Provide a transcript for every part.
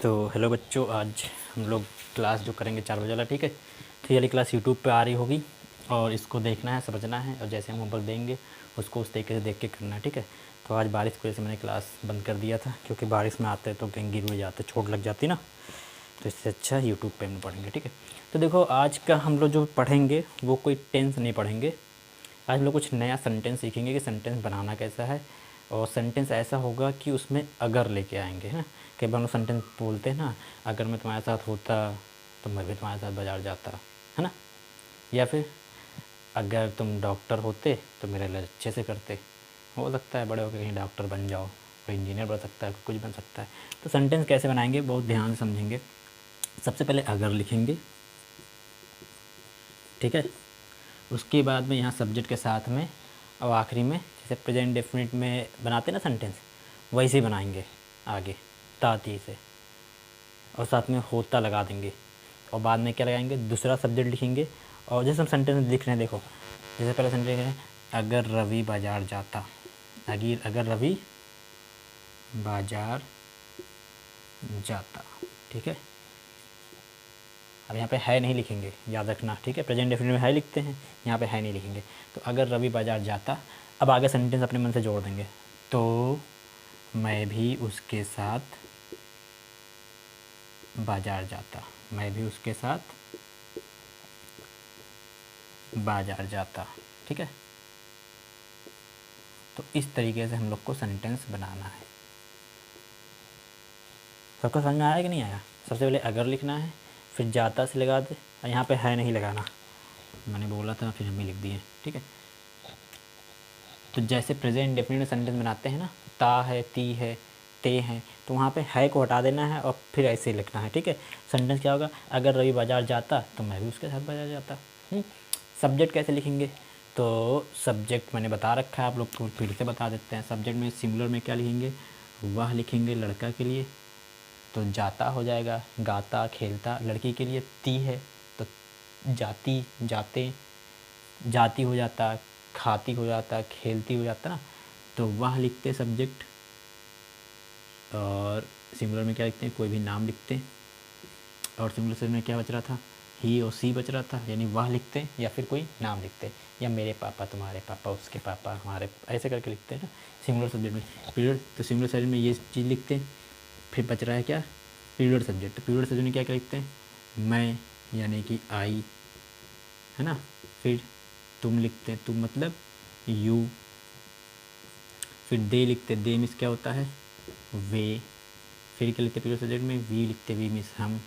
तो हेलो बच्चों, आज हम लोग क्लास जो करेंगे 4 बजे वाला, ठीक है। तो ये वाली क्लास यूट्यूब पे आ रही होगी और इसको देखना है, समझना है, और जैसे हम होमवर्क देंगे उसको उस तरीके से देख के करना है, ठीक है। तो आज बारिश की वजह से मैंने क्लास बंद कर दिया था, क्योंकि बारिश में आते तो कहीं गिर जाते, चोट लग जाती ना, तो इससे अच्छा यूट्यूब पे हम पढ़ेंगे, ठीक है। तो देखो, आज का हम लोग जो पढ़ेंगे वो कोई टेंस नहीं पढ़ेंगे। आज हम लोग कुछ नया सेंटेंस सीखेंगे कि सेंटेंस बनाना कैसा है, और सेंटेंस ऐसा होगा कि उसमें अगर लेके आएंगे, है ना। कई बार हम लोग सेंटेंस बोलते हैं ना, अगर मैं तुम्हारे साथ होता तो मैं भी तुम्हारे साथ बाजार जाता, है ना। या फिर अगर तुम डॉक्टर होते तो मेरा इलाज अच्छे से करते। हो सकता है बड़े होकर कहीं डॉक्टर बन जाओ, कोई इंजीनियर बन सकता है, कुछ बन सकता है। तो सेंटेंस कैसे बनाएंगे बहुत ध्यान से समझेंगे। सबसे पहले अगर लिखेंगे, ठीक है। उसके बाद में यहाँ सब्जेक्ट के साथ में, और आखिरी में जैसे प्रेजेंट डेफिनेट में बनाते ना सेंटेंस, वैसे ही बनाएंगे आगे ताती से, और साथ में होता लगा देंगे। और बाद में क्या लगाएंगे, दूसरा सब्जेक्ट लिखेंगे। और जैसे हम सेंटेंस लिख रहे हैं, देखो जैसे पहले सेंटेंस लिख रहे हैं, अगर रवि बाजार जाता, अगर रवि बाजार जाता, ठीक है। अब यहाँ पे है नहीं लिखेंगे, याद रखना, ठीक है। प्रेजेंट डेफिनेट में है लिखते हैं, यहाँ पे है नहीं लिखेंगे। तो अगर रवि बाजार जाता, अब आगे सेंटेंस अपने मन से जोड़ देंगे, तो मैं भी उसके साथ बाजार जाता, मैं भी उसके साथ बाजार जाता, ठीक है। तो इस तरीके से हम लोग को सेंटेंस बनाना है। सबको समझ में आया कि नहीं आया। सबसे पहले अगर लिखना है, फिर जाता से लगा दे, और यहाँ पे है नहीं लगाना, मैंने बोला था, फिर हम ही लिख दिए, ठीक है। तो जैसे प्रेजेंट डेफिनेट सेंटेंस बनाते हैं ना, ता है, ती है, ते हैं, तो वहाँ पे है को हटा देना है और फिर ऐसे ही लिखना है, ठीक है। सेंटेंस क्या होगा, अगर रवि बाजार जाता तो मैं भी उसके साथ बाजार जाता। सब्जेक्ट कैसे लिखेंगे, तो सब्जेक्ट मैंने बता रखा है, आप लोग को फिर से बता देते हैं। सब्जेक्ट में सिंगुलर में क्या लिखेंगे, वह लिखेंगे लड़का के लिए, तो जाता हो जाएगा, गाता खेलता। लड़की के लिए ती है, तो जाती जाते, जाती हो जाता, खाती हो जाता, खेलती हो जाता ना, तो वह लिखते सब्जेक्ट। और सिंगुलर में क्या लिखते हैं, कोई भी नाम लिखते हैं। और सिंगुलर से में क्या बच रहा था, ही और सी बच रहा था, यानी वह लिखते हैं या फिर कोई नाम लिखते हैं, या मेरे पापा, तुम्हारे पापा, उसके पापा, हमारे, ऐसे करके लिखते हैं ना सिंगुलर सब्जेक्ट में। पीरियड, तो सिंगुलर सब्जेक्ट में ये चीज़ लिखते हैं। फिर बच रहा है क्या, पीरियड सब्जेक्ट। तो पीरियड सब्जेक्ट में क्या क्या लिखते हैं, मैं यानी कि आई, है ना। फिर तुम लिखते हैं, तुम मतलब यू। फिर दे लिखते, दे मिस क्या होता है, वे। फिर क्या लिखते पीरियड सब्जेक्ट में, वी लिखते, वी मिस हम।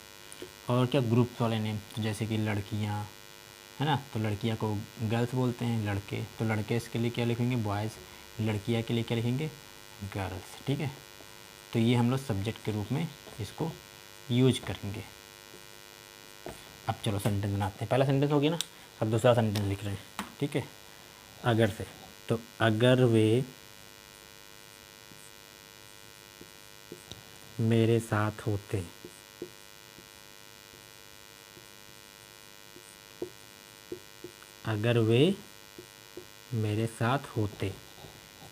और क्या, ग्रुप्स वाले नेम, तो जैसे कि लड़कियाँ, है ना, तो लड़कियाँ को गर्ल्स बोलते हैं, लड़के तो लड़के इसके लिए क्या लिखेंगे, बॉयज़। लड़कियाँ के लिए क्या लिखेंगे, गर्ल्स, ठीक है। तो ये हम लोग सब्जेक्ट के रूप में इसको यूज करेंगे। अब चलो सेंटेंस बनाते हैं। पहला सेंटेंस हो गया ना, अब दूसरा सेंटेंस लिख रहे हैं, ठीक है। अगर से, तो अगर वे मेरे साथ होते, अगर वे मेरे साथ होते,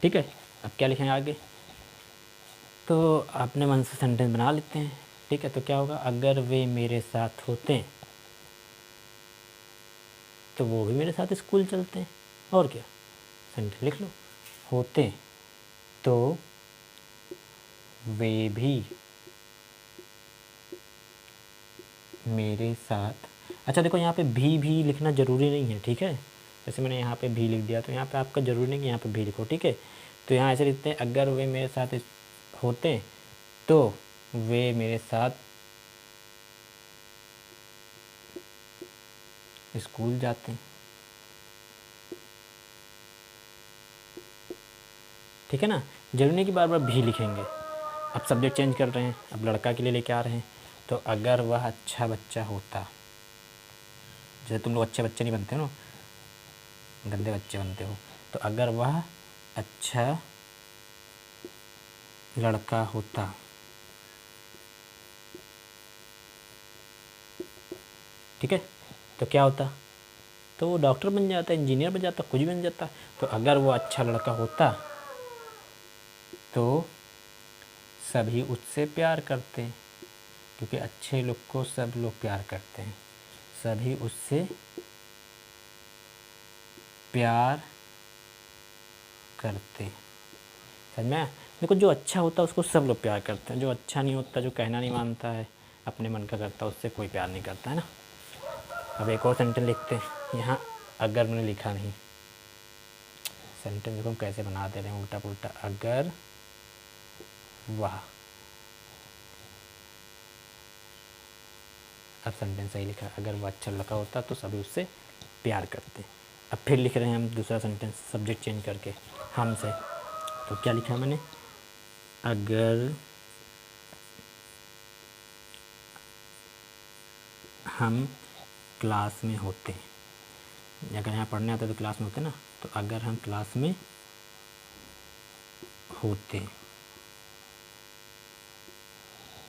ठीक है। अब क्या लिखेंगे आगे, तो अपने मन से सेंटेंस बना लेते हैं, ठीक है। तो क्या होगा, अगर वे मेरे साथ होते तो वो भी मेरे साथ स्कूल चलते हैं। और क्या, सेंटेंस लिख लो, होते तो वे भी मेरे साथ। अच्छा देखो, यहाँ पे भी लिखना ज़रूरी नहीं है, ठीक है। जैसे मैंने यहाँ पे भी लिख दिया, तो यहाँ पे आपका ज़रूरी नहीं कि यहाँ पे भी लिखो, ठीक है। तो यहाँ ऐसे लिखते हैं, अगर वे मेरे साथ होते तो वे मेरे साथ स्कूल जाते हैं, ठीक है ना। जरूरी नहीं कि बार बार भी लिखेंगे। अब सब्जेक्ट चेंज कर रहे हैं, अब लड़का के लिए लेके आ रहे हैं, तो अगर वह अच्छा बच्चा होता, जैसे तुम लोग अच्छे बच्चे नहीं बनते ना, गंदे बच्चे बनते हो, तो अगर वह अच्छा लड़का होता, ठीक है, तो क्या होता, तो वो डॉक्टर बन जाता, इंजीनियर बन जाता, कुछ भी बन जाता। तो अगर वो अच्छा लड़का होता तो सभी उससे प्यार करते, क्योंकि अच्छे लोग को सब लोग प्यार करते हैं, सभी उससे प्यार करते। समझ में आया? देखो जो अच्छा होता है उसको सब लोग प्यार करते हैं, जो अच्छा नहीं होता, जो कहना नहीं मानता है, अपने मन का करता है, उससे कोई प्यार नहीं करता है ना। अब एक और सेंटेंस लिखते हैं। यहाँ अगर मैंने लिखा नहीं, सेंटेंस देखो हम कैसे बना दे रहे हैं उल्टा पुल्टा। अगर वह, अब सेंटेंस सही लिखा, अगर वह अच्छा लड़का होता तो सभी उससे प्यार करते। अब फिर लिख रहे हैं हम दूसरा सेंटेंस, सब्जेक्ट चेंज करके हमसे। तो क्या लिखा है मैंने, अगर हम क्लास में होते, अगर यहाँ पढ़ने आते तो क्लास में होते ना, तो अगर हम क्लास में होते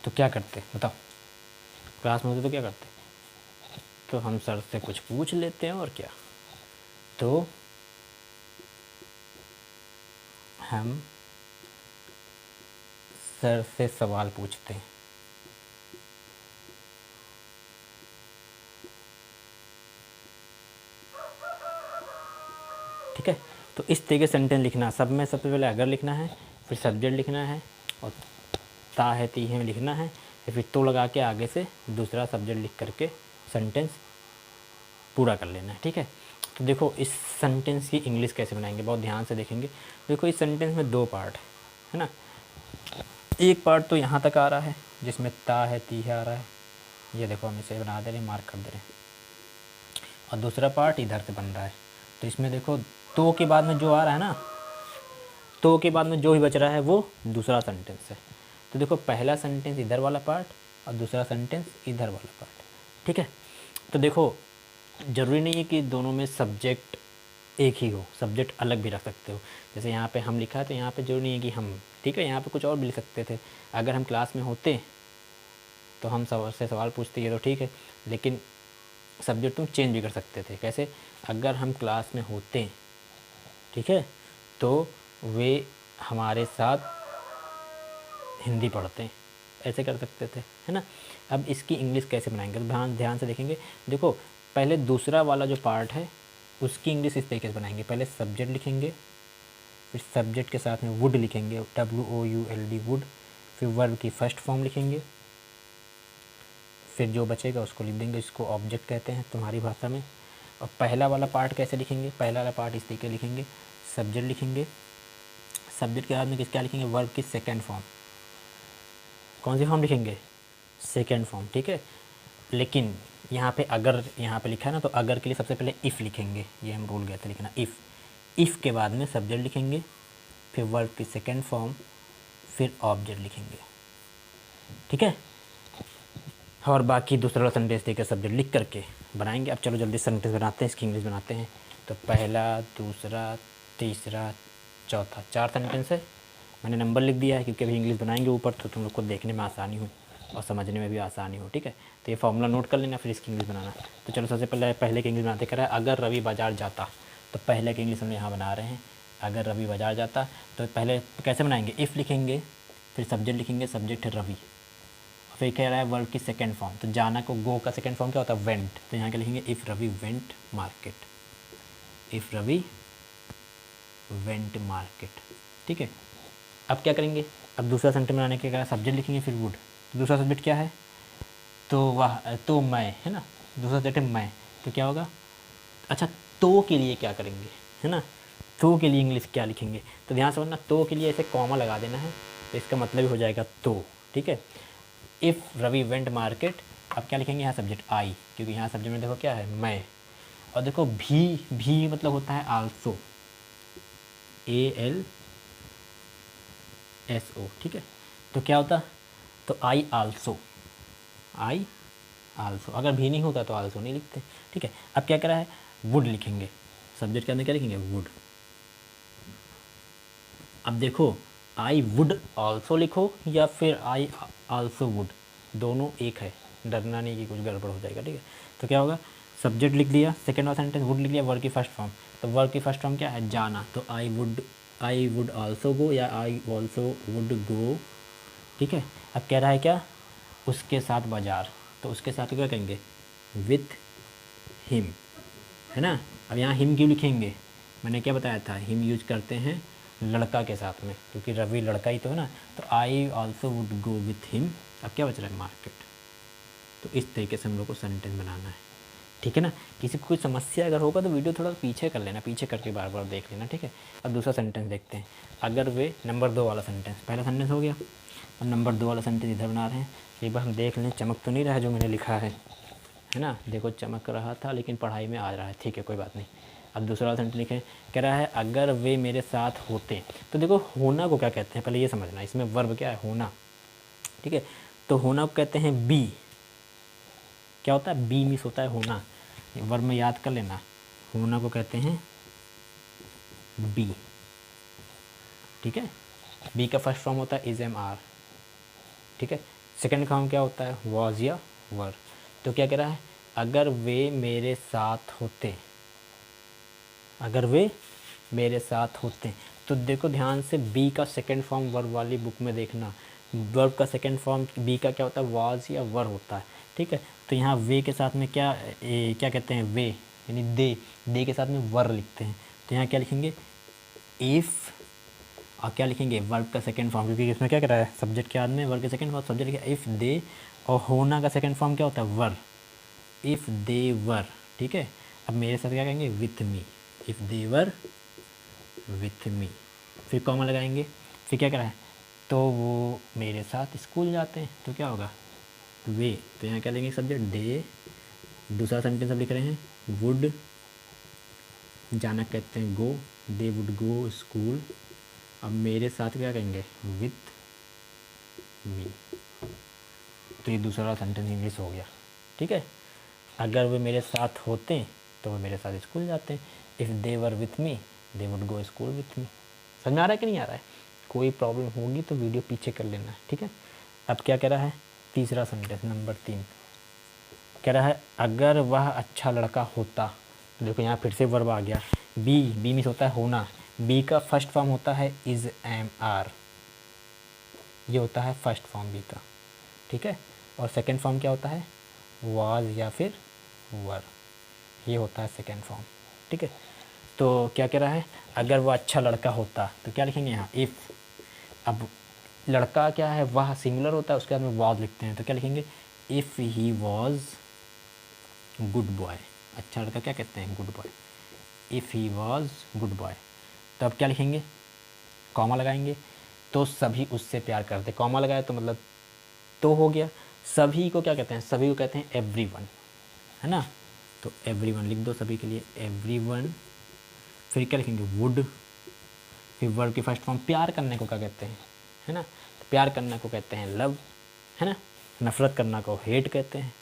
तो क्या करते, बताओ। क्लास में होते तो क्या करते, तो हम सर से कुछ पूछ लेते हैं, और क्या। तो हम सर से सवाल पूछते हैं। ठीक है, तो इस तरीके से सेंटेंस लिखना। सब में सबसे पहले अगर लिखना है, फिर सब्जेक्ट लिखना है, और ता है ती है लिखना है, फिर तो लगा के आगे से दूसरा सब्जेक्ट लिख करके सेंटेंस पूरा कर लेना है। ठीक है, तो देखो इस सेंटेंस की इंग्लिश कैसे बनाएंगे, बहुत ध्यान से देखेंगे। देखो इस सेंटेंस में दो पार्ट है ना। एक पार्ट तो यहाँ तक आ रहा है जिसमें ता है ती है आ रहा है, ये देखो हम इसे बना दे रहे हैं, मार्क कर दे रहे हैं। और दूसरा पार्ट इधर से बन रहा है, तो इसमें देखो तो के बाद में जो आ रहा है ना, तो के बाद में जो भी बच रहा है वो दूसरा सेंटेंस है। तो देखो पहला सेंटेंस इधर वाला पार्ट और दूसरा सेंटेंस इधर वाला पार्ट। ठीक है, तो देखो ज़रूरी नहीं है कि दोनों में सब्जेक्ट एक ही हो, सब्जेक्ट अलग भी रख सकते हो। जैसे यहाँ पे हम लिखा है तो यहाँ पे जरूरी नहीं है कि हम, ठीक है, यहाँ पे कुछ और भी लिख सकते थे। अगर हम क्लास में होते तो हम सवाल से सवाल पूछते, ये तो ठीक है, लेकिन सब्जेक्ट तुम चेंज भी कर सकते थे। कैसे, अगर हम क्लास में होते, ठीक है, तो वे हमारे साथ हिंदी पढ़ते हैं, ऐसे कर सकते थे, है ना। अब इसकी इंग्लिश कैसे बनाएंगे, तो ध्यान से देखेंगे। देखो पहले दूसरा वाला जो पार्ट है उसकी इंग्लिश इस तरीके से बनाएंगे। पहले सब्जेक्ट लिखेंगे, फिर सब्जेक्ट के साथ में वुड लिखेंगे, WOULD वुड, फिर वर्ब की फर्स्ट फॉर्म लिखेंगे, फिर जो बचेगा उसको लिख देंगे, इसको ऑब्जेक्ट कहते हैं तुम्हारी भाषा में। और पहला वाला पार्ट कैसे लिखेंगे, पहला वाला पार्ट इस तरीके लिखेंगे, सब्जेक्ट लिखेंगे, सब्जेक्ट के बाद में क्या लिखेंगे, वर्ब की सेकेंड फॉर्म। कौन सी फॉर्म लिखेंगे, सेकेंड फॉर्म। ठीक है, लेकिन यहाँ पे अगर यहाँ पे लिखा है ना, तो अगर के लिए सबसे पहले इफ़ लिखेंगे, ये हम भूल गए थे लिखना। इफ़ के बाद में सब्जेक्ट लिखेंगे, फिर वर्ब की सेकेंड फॉर्म, फिर ऑब्जेक्ट लिखेंगे। ठीक है, और बाकी दूसरा सेंटेंस देकर सब्जेक्ट लिख करके बनाएंगे। अब चलो जल्दी सेंटेंस बनाते हैं, इसकी इंग्लिश बनाते हैं। तो पहला, दूसरा, तीसरा, चौथा, 4 सेंटेंस है। मैंने नंबर लिख दिया है क्योंकि अभी इंग्लिश बनाएंगे ऊपर, तो तुम लोग को देखने में आसानी हो और समझने में भी आसानी हो। ठीक है, तो ये फॉर्मूला नोट कर लेना, फिर इसकी इंग्लिश बनाना। तो चलो सबसे पहले की इंग्लिश बनाते करा है, अगर रवि बाज़ार जाता। तो पहले की इंग्लिश हम यहाँ बना रहे हैं, अगर रवि बाज़ार जाता। तो पहले कैसे बनाएंगे, इफ़ लिखेंगे, फिर सब्जेक्ट लिखेंगे, सब्जेक्ट है रवि, फिर कह रहा है वर्ब की सेकेंड फॉर्म। तो जाना को गो का सेकेंड फॉर्म क्या होता है, वेंट। तो यहाँ क्या लिखेंगे, if Ravi went market, if Ravi went market. ठीक है, अब क्या करेंगे, अब दूसरा सेंटेंस बनाने के क्या, सब्जेक्ट लिखेंगे, फिर वुड। दूसरा सब्जेक्ट क्या है, तो वह, तो मैं, है ना। दूसरा सब्जेक्ट है मैं, तो क्या होगा, अच्छा तो के लिए क्या करेंगे, है ना। तो के लिए इंग्लिश क्या लिखेंगे, तो ध्यान से समझना, तो के लिए ऐसे कॉमा लगा देना है, तो इसका मतलब ही हो जाएगा तो। ठीक है, इफ़ रवि वेंट मार्केट। अब क्या लिखेंगे, यहाँ सब्जेक्ट आई, क्योंकि यहाँ सब्जेक्ट में देखो क्या है, मैं। और देखो भी मतलब होता है आल्सो, ALSO। ठीक है, तो क्या होता, तो आई आल्सो, आई आल्सो। अगर भी नहीं होता तो आल्सो नहीं लिखते। ठीक है, अब क्या करा है, वुड लिखेंगे, सब्जेक्ट के अंदर क्या लिखेंगे, वुड। अब देखो आई वुड आल्सो लिखो या फिर आई आल्सो वुड, दोनों एक है, डरना नहीं कि कुछ गड़बड़ हो जाएगा। ठीक है, तो क्या होगा, सब्जेक्ट लिख दिया, सेकेंड वाला सेंटेंस वुड लिख लिया, वर्ब की फर्स्ट फॉर्म। तो वर्ब की फर्स्ट फॉर्म क्या है, जाना। तो आई वुड आल्सो गो या आई ऑल्सो वुड गो। ठीक है, अब कह रहा है क्या, उसके साथ बाजार, तो उसके साथ क्या कहेंगे, विथ हिम, है ना। अब यहाँ हिम क्यों लिखेंगे, मैंने क्या बताया था, हिम यूज करते हैं लड़का के साथ में, क्योंकि रवि लड़का ही तो है ना। तो I also would go with him. अब क्या बच रहा है, मार्केट। तो इस तरीके से हम लोग को सेंटेंस बनाना है, ठीक है ना। किसी को कोई समस्या अगर होगा तो वीडियो थोड़ा पीछे कर लेना, पीछे करके बार बार देख लेना, ठीक है। अब दूसरा सेंटेंस देखते हैं। अगर वे, नंबर 2 वाला सेंटेंस, पहला सेंटेंस हो गया, और नंबर 2 वाला सेंटेंस इधर बना रहे हैं। एक बार हम देख लें, चमक तो नहीं रहा है जो मैंने लिखा है ना। देखो चमक रहा था लेकिन पढ़ाई में आ रहा है, ठीक है कोई बात नहीं। अब दूसरा वाला सेंटेंस लिखें, कह रहा है अगर वे मेरे साथ होते। तो देखो होना को क्या कहते हैं पहले ये समझना, इसमें वर्ब क्या है, होना, ठीक है। तो होना को कहते हैं बी। क्या होता है, बी मिस होता है होना, वर्ब में याद कर लेना। होना को कहते हैं बी, ठीक है। बी का फर्स्ट फॉर्म होता है इज, एम, आर, ठीक है। सेकंड फॉर्म क्या होता है, वॉज या वर। तो क्या कह रहा है, अगर वे मेरे साथ होते, अगर वे मेरे साथ होते। तो देखो ध्यान से, बी का सेकंड फॉर्म वर्ब वाली बुक में देखना, वर्ब का सेकंड फॉर्म बी का क्या होता है, वाज या वर होता है, ठीक है। तो यहाँ वे के साथ में क्या क्या कहते हैं, वे यानी दे के साथ में वर लिखते हैं। तो यहाँ क्या लिखेंगे, इफ़, और क्या लिखेंगे, वर्ब का सेकंड फॉर्म, क्योंकि इसमें क्या कर रहा है, सब्जेक्ट के बाद में वर्ब के सेकंड फॉर्म, सब्जेक्ट लिखा इफ़ दे, और होना का सेकंड फॉर्म क्या होता है, वर, इफ़ दे वर, ठीक है। अब मेरे साथ क्या कहेंगे, with me, if they were with me, फिर कॉमा लगाएंगे, फिर क्या करा है, तो वो मेरे साथ स्कूल जाते हैं। तो क्या होगा, वे, तो यहाँ क्या लेंगे सब्जेक्ट, दे। दूसरा सेंटेंस अब लिख रहे हैं, वुड, जाना कहते हैं गो, दे वुड गो स्कूल। अब मेरे साथ क्या कहेंगे, विथ मी। तो ये दूसरा सेंटेंस इंग्लिश हो गया, ठीक है। अगर वे मेरे साथ होते तो वो मेरे साथ स्कूल जाते हैं। If they were with me they would go school with me. समझ में आ रहा है कि नहीं आ रहा है, कोई प्रॉब्लम होगी तो वीडियो पीछे कर लेना है, ठीक है। अब क्या कह रहा है, तीसरा सेंटेंस नंबर 3 कह रहा है अगर वह अच्छा लड़का होता। तो देखो यहाँ फिर से वर्ब आ गया, बी मीन्स होता है होना, बी का फर्स्ट फॉर्म होता है इज, एम, आर, ये होता है फर्स्ट फॉर्म बी का, ठीक है। और सेकंड फॉर्म क्या होता है, वाज या फिर वर, ये होता है सेकंड फॉर्म, ठीक है। तो क्या कह रहा है, अगर वह अच्छा लड़का होता, तो क्या लिखेंगे यहाँ, इफ़। अब लड़का क्या है, वह सिंगुलर होता है, उसके बाद में वाज लिखते हैं, तो क्या लिखेंगे, if he was good boy. अच्छा लड़का क्या कहते हैं, good boy, if he was good boy. तो अब क्या लिखेंगे, कॉमा लगाएंगे, तो सभी उससे प्यार करते। कॉमा लगाया तो मतलब तो हो गया, सभी को क्या कहते हैं, सभी को कहते हैं एवरीवन, है ना। तो एवरीवन लिख दो सभी के लिए, एवरीवन। फिर क्या लिखेंगे, वुड, फिर वर्ब की फर्स्ट फॉर्म, प्यार करने को क्या कहते हैं, है ना। तो प्यार करने को कहते हैं लव, है ना। नफ़रत करना को हेट कहते हैं।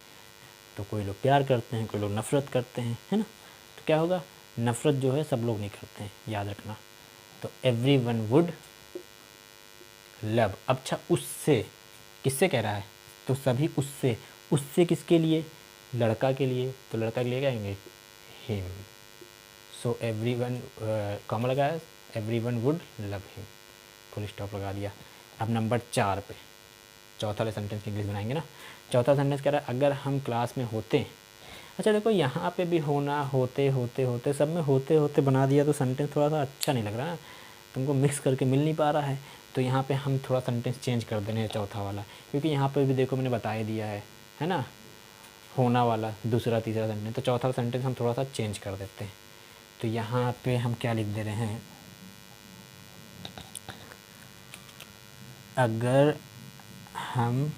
तो कोई लोग प्यार करते हैं, कोई लोग नफ़रत करते हैं, है ना। तो क्या होगा, नफ़रत जो है सब लोग नहीं करते हैं, याद रखना। तो एवरीवन वुड लव। अच्छा उससे, किससे कह रहा है, तो सभी उससे, उससे किसके लिए, लड़का के लिए। तो लड़का के लिए क्या कहेंगे, हिम। सो एवरीवन, कॉमा लगाया, everyone would love him, full stop लगा दिया। अब नंबर 4 पे चौथा सेंटेंस की इंग्लिश बनाएंगे ना। चौथा सेंटेंस कह रहा है अगर हम क्लास में होते। अच्छा देखो यहाँ पे भी होना, होते होते होते, सब में होते होते बना दिया तो सेंटेंस थोड़ा सा अच्छा नहीं लग रहा ना, तुमको मिक्स करके मिल नहीं पा रहा है। तो यहाँ पे हम थोड़ा सेंटेंस चेंज कर देने हैं चौथा वाला, क्योंकि यहाँ पे भी देखो मैंने बता ही दिया है ना, होना वाला दूसरा तीसरा सेंटेंस। तो चौथा सेंटेंस हम थोड़ा सा चेंज कर देते हैं। तो यहाँ पे हम क्या लिख दे रहे हैं, अगर हम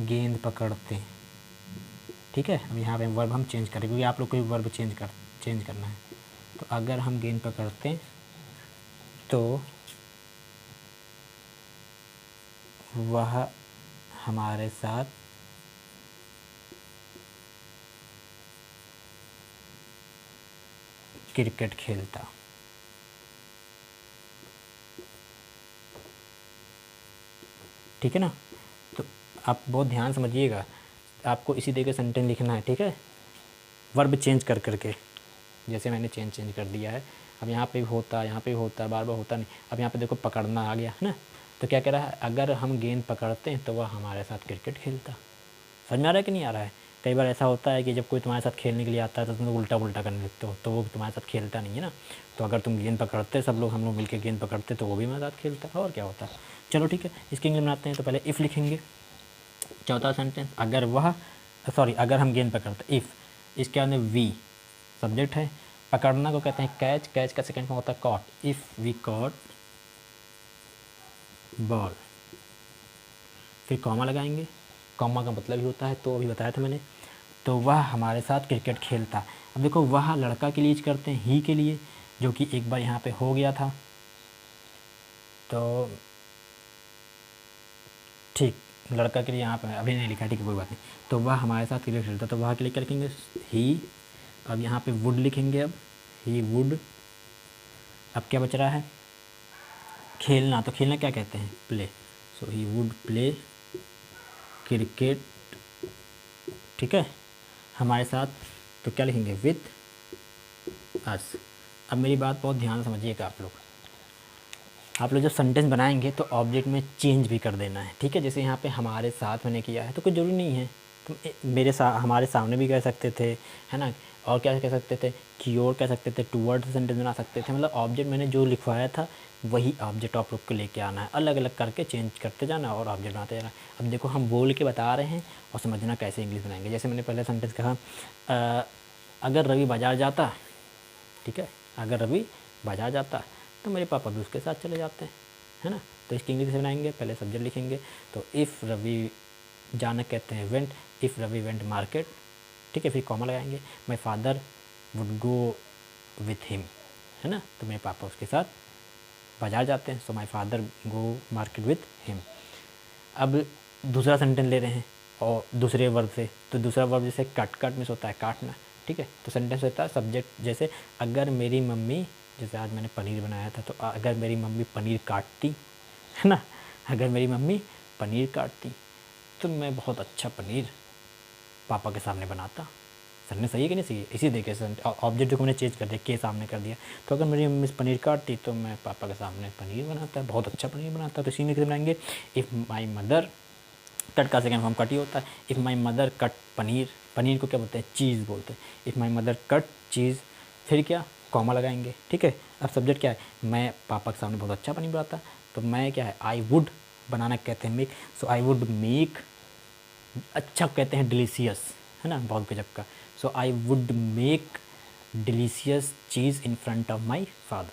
गेंद पकड़ते, ठीक है। अब यहाँ पे वर्ब हम चेंज करें, क्योंकि आप लोग को भी वर्ब चेंज करना है। तो अगर हम गेंद पकड़ते तो वह हमारे साथ क्रिकेट खेलता। ठीक है ना। तो आप बहुत ध्यान समझिएगा, आपको इसी तरीके से सेंटेंस लिखना है, ठीक है। वर्ब चेंज कर करके, जैसे मैंने चेंज कर दिया है। अब यहाँ पे भी होता, यहाँ पे भी होता, बार बार होता नहीं। अब यहाँ पे देखो पकड़ना आ गया है ना, तो क्या कह रहा है, अगर हम गेंद पकड़ते हैं तो वह हमारे साथ क्रिकेट खेलता। समझ में आ रहा है कि नहीं आ रहा है? कई बार ऐसा होता है कि जब कोई तुम्हारे साथ खेलने के लिए आता है तो तुम लोग उल्टा पुल्टा करने लगते हो, तो वो तुम्हारे साथ खेलता नहीं है ना। तो अगर तुम गेंद पकड़ते, सब लोग हम लोग मिलकर गेंद पकड़ते, तो वो भी हमारे साथ खेलता, और क्या होता। चलो ठीक है, इसके इंग्लिश बनाते हैं। तो पहले इफ़ लिखेंगे, चौथा सेंटेंस, अगर हम गेंद पकड़ते, इफ़, इसके अंदर वी सब्जेक्ट है, पकड़ना को कहते हैं कैच, कैच का सेकंड फॉर्म होता है caught, if we caught ball, फिर कॉमा लगाएंगे, कॉमा का मतलब ही होता है, तो अभी बताया था मैंने, तो वह हमारे साथ क्रिकेट खेलता। अब देखो वह लड़का के लिए यूज करते हैं, ही के लिए, जो कि एक बार यहाँ पे हो गया था, तो ठीक, लड़का के लिए यहाँ पे अभी नहीं लिखा, ठीक है कोई बात नहीं। तो वह हमारे साथ क्रिकेट खेलता, तो वह के लिए क्या लिखेंगे, ही। अब यहाँ पे वुड लिखेंगे, अब ही वुड। अब क्या बच रहा है, खेलना, तो खेलना क्या कहते हैं, play, so he would play cricket, ठीक है, हमारे साथ। तो क्या लिखेंगे, विथ अस। अब मेरी बात बहुत ध्यान से समझिएगा आप लोग जब सेंटेंस बनाएंगे तो ऑब्जेक्ट में चेंज भी कर देना है, ठीक है। जैसे यहाँ पे हमारे साथ मैंने किया है, तो कोई ज़रूरी नहीं है तुम हमारे सामने भी कह सकते थे, है ना। और क्या कह सकते थे, की ओर कह सकते थे, टूवर्ड्स सेंटेंस बना सकते थे। मतलब ऑब्जेक्ट मैंने जो लिखवाया था वही ऑब्जेक्ट आप लोग को लेके आना है, अलग अलग करके चेंज करते जाना और ऑब्जेक्ट बनाते जाना। अब देखो हम बोल के बता रहे हैं और समझना कैसे इंग्लिश बनाएंगे। जैसे मैंने पहले सेंटेंस कहा, अगर रवि बाज़ार जाता, ठीक है, अगर रवि बाज़ार जाता तो मेरे पापा भी उसके साथ चले जाते हैं, है ना। तो इसकी इंग्लिश बनाएंगे, पहले सब्जेक्ट लिखेंगे, तो इफ़ रवि, जाना कहते हैं went, if Ravi went market, ठीक है, फिर कॉमा लगाएंगे, my father would go with him, है ना, तो मेरे पापा उसके साथ बाज़ार जाते हैं, so my father go market with him. अब दूसरा सेंटेंस ले रहे हैं और दूसरे वर्ब से, तो दूसरा वर्ब जैसे कट, कट मीन्स होता है काटना, ठीक है। तो सेंटेंस होता है सब्जेक्ट, जैसे अगर मेरी मम्मी, जैसे आज मैंने पनीर बनाया था, तो अगर मेरी मम्मी पनीर काटती, है ना, अगर मेरी मम्मी पनीर काटती तो मैं बहुत अच्छा पनीर पापा के सामने बनाता। सेंटेंस सही है कि नहीं सही है? इसी तरीके से ऑब्जेक्ट को मैंने चेंज कर दिया, के सामने कर दिया, तो अगर मेरी मम्मी पनीर काटती तो मैं पापा के सामने पनीर बनाता, बहुत अच्छा पनीर बनाता। तो इसी तरीके से बनाएंगे, इफ़ माई मदर, कट का सेकेंड फॉर्म कट ही होता है, if my mother cut paneer, paneer को क्या बोलते हैं, चीज़ बोलते हैं, इफ़ माई मदर कट चीज़, फिर क्या, कॉमा लगाएंगे, ठीक है। अब सब्जेक्ट क्या है, मैं पापा के सामने बहुत अच्छा पनीर बनाता, तो मैं क्या है, आई वुड, बनाना कहते हैं make, so I would make, अच्छा कहते हैं डिलीशियस, है ना, बहुत गजब का, so I would make delicious चीज़ in front of my father,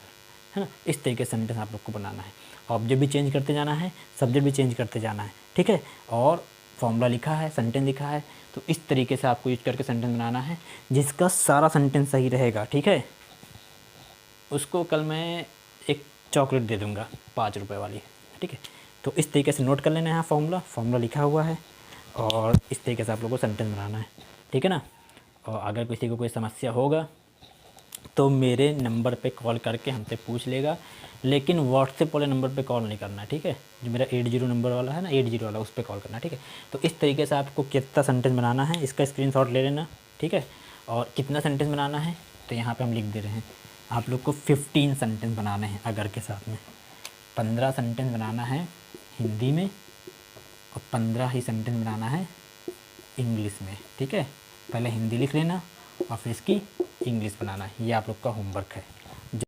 है ना। इस तरीके से सेंटेंस आप लोग को बनाना है, ऑब्जेक्ट भी चेंज करते जाना है, सब्जेक्ट भी चेंज करते जाना है, ठीक है। और फॉर्मूला लिखा है, सेंटेंस लिखा है, तो इस तरीके से आपको यूज करके सेंटेंस बनाना है, जिसका सारा सेंटेंस सही रहेगा, ठीक है। उसको कल मैं एक चॉकलेट दे दूँगा 5 रुपये वाली, ठीक है। तो इस तरीके से नोट कर लेना है, फॉर्मूला लिखा हुआ है, और इस तरीके से आप लोगों को सेंटेंस बनाना है, ठीक है ना। और अगर किसी को कोई समस्या होगा तो मेरे नंबर पे कॉल करके हमसे पूछ लेगा, लेकिन व्हाट्सएप वाले नंबर पे कॉल नहीं करना, ठीक है। जो मेरा 80 नंबर वाला है ना, 80 वाला, उस पर कॉल करना, ठीक है। तो इस तरीके से आपको कितना सेंटेंस बनाना है इसका स्क्रीनशॉट ले लेना, ठीक है। और कितना सेंटेंस बनाना है तो यहाँ पे हम लिख दे रहे हैं, आप लोग को 15 सेंटेंस बनाने हैं अगर के साथ में, 15 सेंटेंस बनाना है हिंदी में और 15 ही सेंटेंस बनाना है इंग्लिश में, ठीक है। पहले हिंदी लिख लेना और फिर इसकी इंग्लिश बनाना है, ये आप लोग का होमवर्क है।